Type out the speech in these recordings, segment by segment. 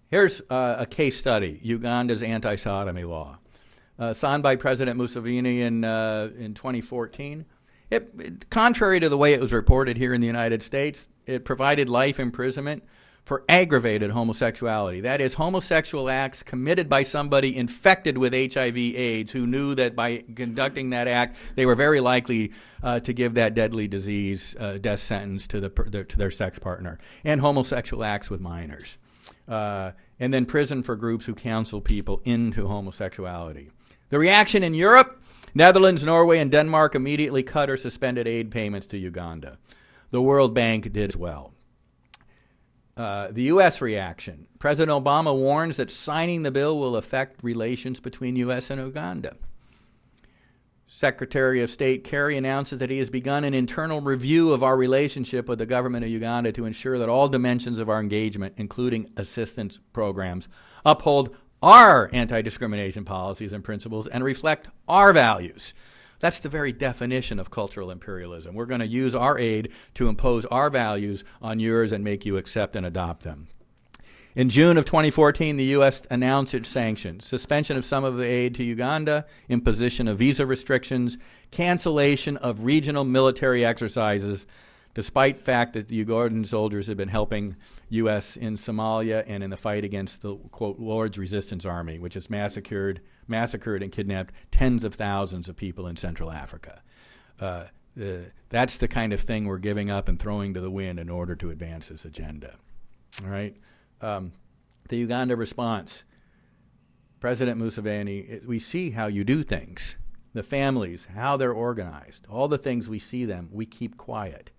Here's a case study, Uganda's anti-sodomy law. Signed by President Museveni in 2014. Contrary to the way it was reported here in the United States, it provided life imprisonment for aggravated homosexuality. That is, homosexual acts committed by somebody infected with HIV/AIDS who knew that by conducting that act, they were very likely to give that deadly disease death sentence to their sex partner, and homosexual acts with minors. And then prison for groups who counsel people into homosexuality. The reaction in Europe, Netherlands, Norway, and Denmark immediately cut or suspended aid payments to Uganda. The World Bank did as well. The U.S. reaction, President Obama warns that signing the bill will affect relations between U.S. and Uganda. Secretary of State Kerry announces that he has begun an internal review of our relationship with the government of Uganda to ensure that all dimensions of our engagement, including assistance programs, uphold our anti-discrimination policies and principles and reflect our values. That's the very definition of cultural imperialism. We're going to use our aid to impose our values on yours and make you accept and adopt them. In June of 2014, the U.S. announced its sanctions, suspension of some of the aid to Uganda, imposition of visa restrictions, cancellation of regional military exercises, despite the fact that the Ugandan soldiers have been helping U.S. in Somalia and in the fight against the, quote, Lord's Resistance Army, which has massacred and kidnapped tens of thousands of people in Central Africa. That's the kind of thing we're giving up and throwing to the wind in order to advance this agenda. All right? The Uganda response, President Museveni, we see how you do things, the families, how they're organized, all the things we see them, we keep quiet.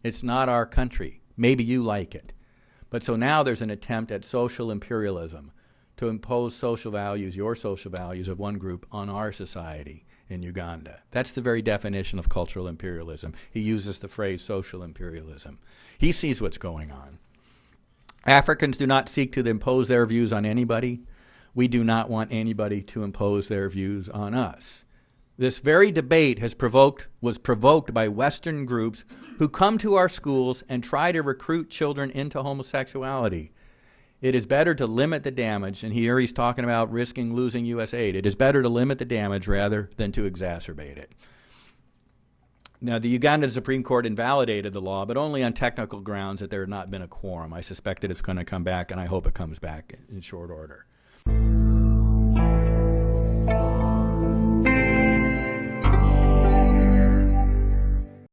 It's not our country. Maybe you like it. But so now there's an attempt at social imperialism to impose social values, your social values of one group on our society in Uganda. That's the very definition of cultural imperialism. He uses the phrase social imperialism. He sees what's going on. Africans do not seek to impose their views on anybody. We do not want anybody to impose their views on us. This very debate was provoked by Western groups who come to our schools and try to recruit children into homosexuality. It is better to limit the damage, and here he's talking about risking losing U.S. aid. It is better to limit the damage rather than to exacerbate it. Now, the Ugandan Supreme Court invalidated the law, but only on technical grounds that there had not been a quorum. I suspect that it's going to come back, and I hope it comes back in short order.